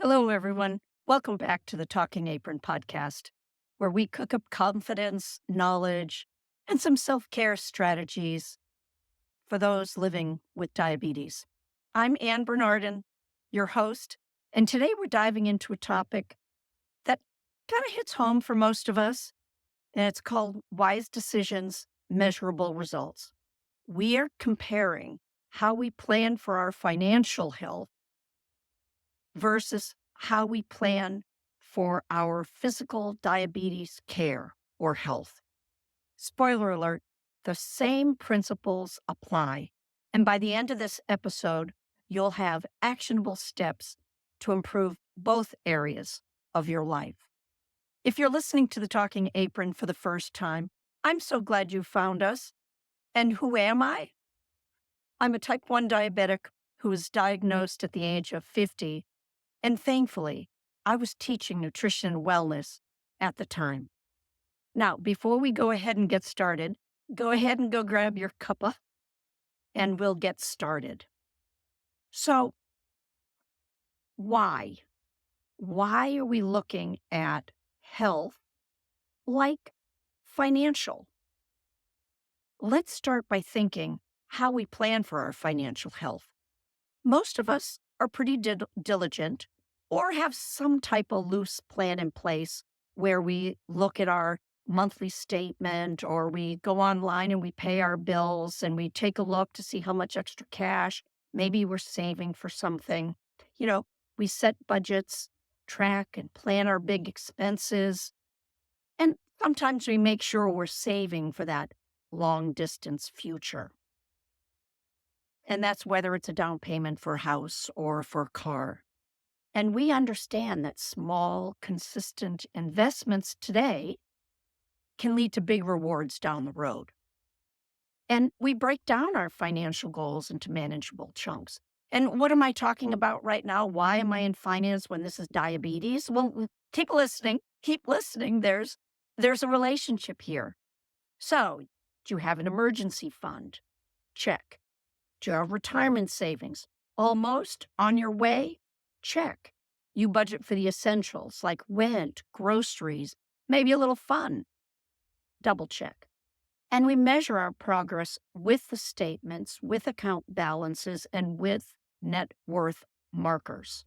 Hello, everyone. Welcome back to the Talking Apron podcast, where we cook up confidence, knowledge, and some self care strategies for those living with diabetes. I'm Ann Bernardin, your host, and today we're diving into a topic that kind of hits home for most of us, and it's called Wise Decisions, Measurable Results. We are comparing how we plan for our financial health versus how we plan for our physical diabetes care or health. Spoiler alert, the same principles apply. And by the end of this episode, you'll have actionable steps to improve both areas of your life. If you're listening to the Talking Apron for the first time, I'm so glad you found us. And who am I? I'm a type 1 diabetic who was diagnosed at the age of 50. And thankfully, I was teaching nutrition and wellness at the time. Now, before we go ahead and get started, go ahead and go grab your cuppa and we'll get started. So, why? Why are we looking at health like financial? Let's start by thinking how we plan for our financial health. Most of us are pretty diligent or have some type of loose plan in place where we look at our monthly statement or we go online and we pay our bills and we take a look to see how much extra cash maybe we're saving for something. We set budgets, track and plan our big expenses, and sometimes we make sure we're saving for that long distance future. And that's whether it's a down payment for a house or for a car. And we understand that small, consistent investments today can lead to big rewards down the road. And we break down our financial goals into manageable chunks. And what am I talking about right now? Why am I in finance when this is diabetes? Well, keep listening. There's a relationship here. So, do you have an emergency fund? Check. Do you have retirement savings? Almost on your way? Check. You budget for the essentials like rent, groceries, maybe a little fun? Double check. And we measure our progress with the statements, with account balances, and with net worth markers.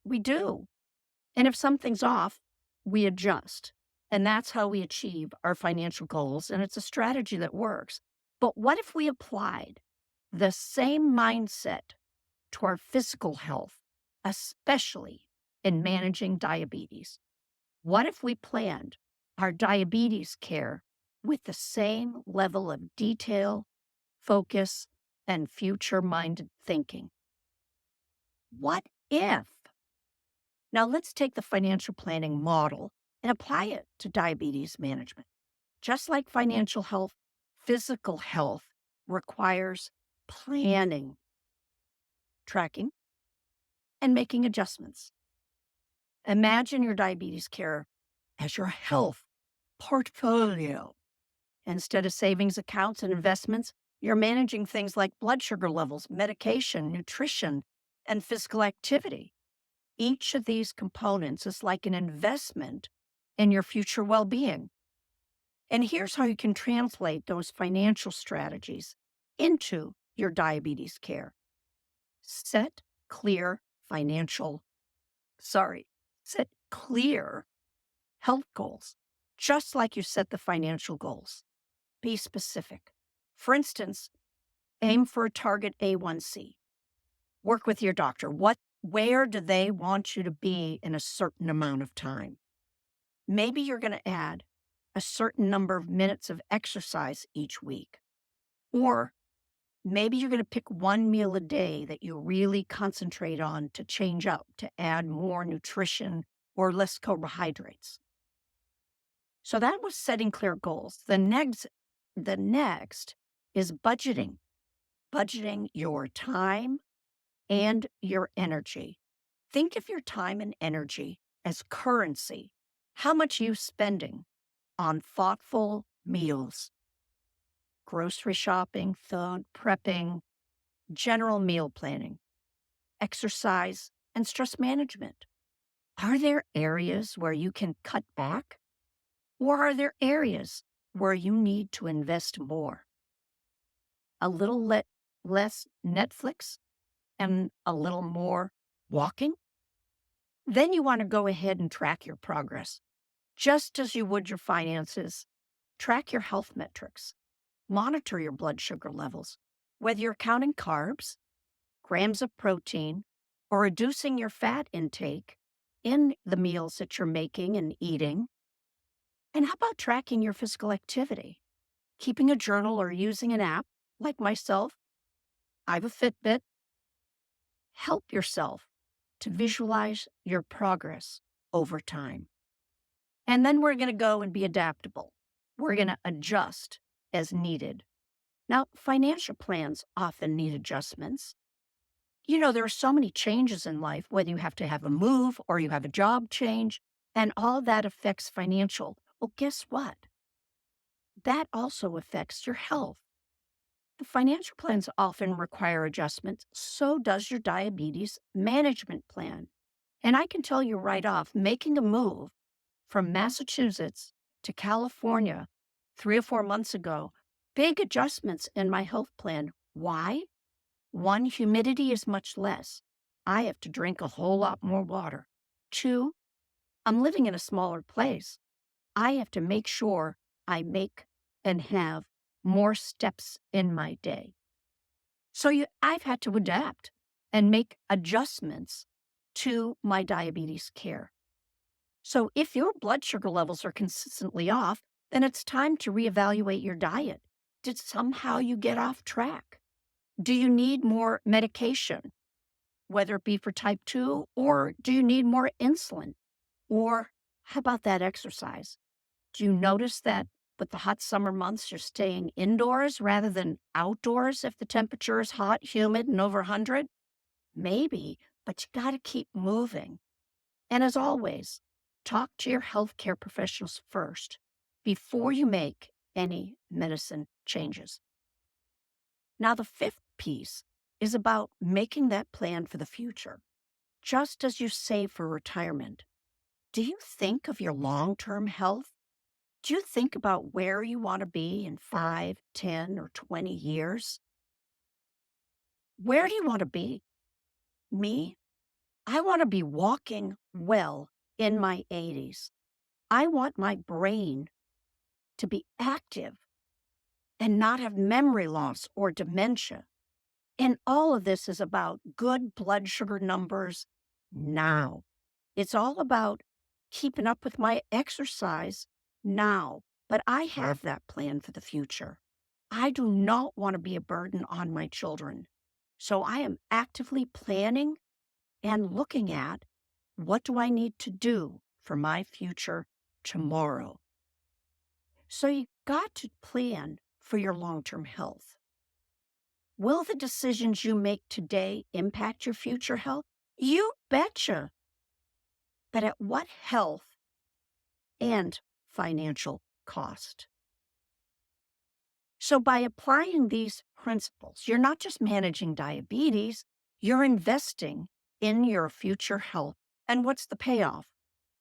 We do. And if something's off, we adjust. And that's how we achieve our financial goals. And it's a strategy that works. But what if we applied the same mindset to our physical health, especially in managing diabetes? What if we planned our diabetes care with the same level of detail, focus, and future-minded thinking? What if? Now let's take the financial planning model and apply it to diabetes management. Just like financial health, physical health requires planning, tracking, and making adjustments. Imagine your diabetes care as your health portfolio. Instead of savings accounts and investments, you're managing things like blood sugar levels, medication, nutrition, and physical activity. Each of these components is like an investment in your future well-being. And here's how you can translate those financial strategies into your diabetes care. Set clear health goals, just like you set the financial goals. Be specific. For instance, aim for a target A1C. Work with your doctor. Where do they want you to be in a certain amount of time? Maybe you're going to add a certain number of minutes of exercise each week. Or maybe you're going to pick one meal a day that you really concentrate on to change up, to add more nutrition or less carbohydrates. So that was setting clear goals. The next is budgeting. Budgeting your time and your energy. Think of your time and energy as currency. How much are you spending on thoughtful meals, grocery shopping, food prepping, general meal planning, exercise, and stress management. Are there areas where you can cut back? Or are there areas where you need to invest more? A little less Netflix and a little more walking? Then you want to go ahead and track your progress, just as you would your finances. Track your health metrics. Monitor your blood sugar levels, whether you're counting carbs, grams of protein, or reducing your fat intake in the meals that you're making and eating. And how about tracking your physical activity? Keeping a journal or using an app like myself. I have a Fitbit. Help yourself to visualize your progress over time. And then we're going to go and be adaptable. We're going to adjust as needed. Now, financial plans often need adjustments. You know, there are so many changes in life, whether you have to have a move or you have a job change, and all that affects financial. Well, guess what? That also affects your health. The financial plans often require adjustments. So does your diabetes management plan. And I can tell you right off, making a move from Massachusetts to California 3 or 4 months ago, big adjustments in my health plan. Why? One, humidity is much less. I have to drink a whole lot more water. Two, I'm living in a smaller place. I have to make sure I make and have more steps in my day. So I've had to adapt and make adjustments to my diabetes care. So if your blood sugar levels are consistently off, then it's time to reevaluate your diet. Did somehow you get off track? Do you need more medication, whether it be for type 2, or do you need more insulin? Or how about that exercise? Do you notice that with the hot summer months, you're staying indoors rather than outdoors if the temperature is hot, humid, and over 100? Maybe, but you got to keep moving. And as always, talk to your healthcare professionals first before you make any medicine changes. Now, the fifth piece is about making that plan for the future, just as you save for retirement. Do you think of your long-term health? Do you think about where you want to be in 5, 10, or 20 years? Where do you want to be? Me? I want to be walking well in my 80s. I want my brain to be active and not have memory loss or dementia. And all of this is about good blood sugar numbers now. It's all about keeping up with my exercise now. But I have that plan for the future. I do not want to be a burden on my children. So I am actively planning and looking at what do I need to do for my future tomorrow. So you got to plan for your long-term health. Will the decisions you make today impact your future health? You betcha. But at what health and financial cost? So by applying these principles, you're not just managing diabetes, you're investing in your future health. And what's the payoff?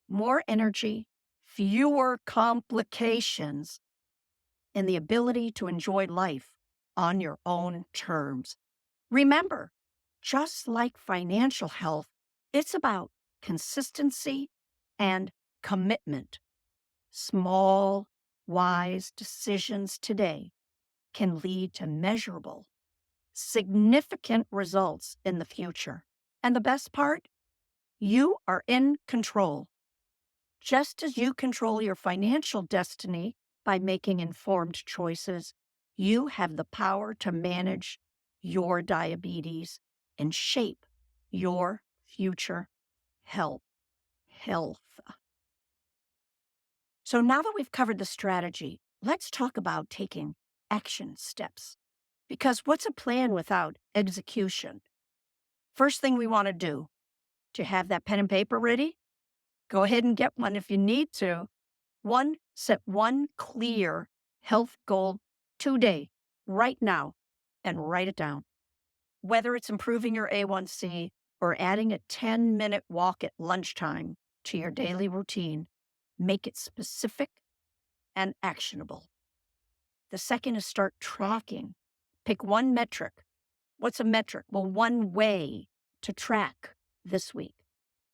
More energy, fewer complications, and the ability to enjoy life on your own terms. Remember, just like financial health, it's about consistency and commitment. Small, wise decisions today can lead to measurable, significant results in the future. And the best part, you are in control. Just as you control your financial destiny by making informed choices, you have the power to manage your diabetes and shape your future health. So now that we've covered the strategy, let's talk about taking action steps. Because what's a plan without execution? First thing we want to do, to have that pen and paper ready, go ahead and get one if you need to. Set one clear health goal today, right now, and write it down. Whether it's improving your A1C or adding a 10-minute walk at lunchtime to your daily routine. Make it specific and actionable. The second is start tracking. Pick one metric. What's a metric? Well, one way to track this week,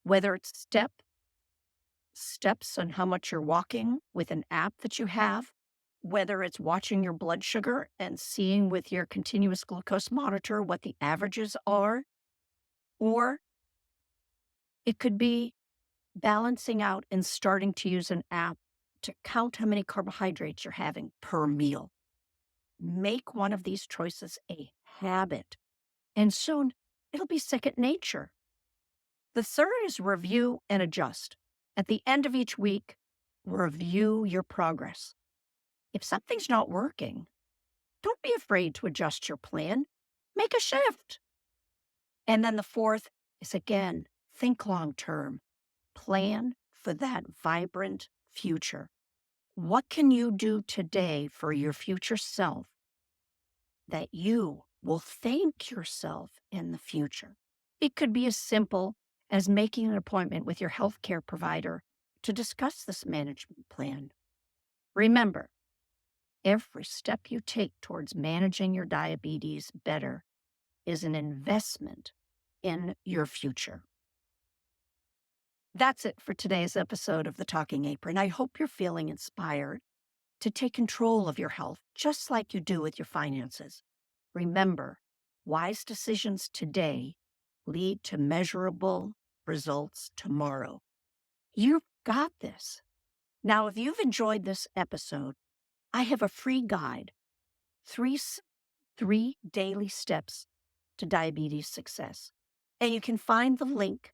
whether it's steps on how much you're walking with an app that you have, whether it's watching your blood sugar and seeing with your continuous glucose monitor what the averages are, or it could be balancing out and starting to use an app to count how many carbohydrates you're having per meal. Make one of these choices a habit, and soon it'll be second nature. The third is review and adjust. At the end of each week, review your progress. If something's not working, don't be afraid to adjust your plan. Make a shift. And then the fourth is, again, think long term. Plan for that vibrant future. What can you do today for your future self that you will thank yourself in the future? It could be as simple as making an appointment with your healthcare provider to discuss this management plan. Remember, every step you take towards managing your diabetes better is an investment in your future. That's it for today's episode of the Talking Apron. I hope you're feeling inspired to take control of your health, just like you do with your finances. Remember, wise decisions today lead to measurable results tomorrow. You've got this. Now, if you've enjoyed this episode, I have a free guide, three daily steps to diabetes success. And you can find the link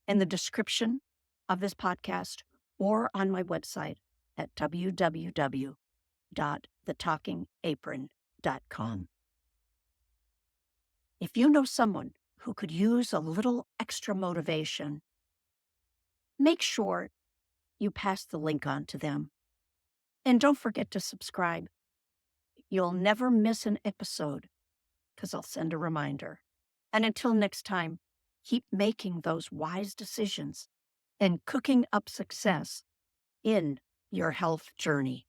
in the description of this podcast or on my website at www.thetalkingapron.com. If you know someone who could use a little extra motivation, make sure you pass the link on to them. And don't forget to subscribe. You'll never miss an episode because I'll send a reminder. And until next time, keep making those wise decisions and cooking up success in your health journey.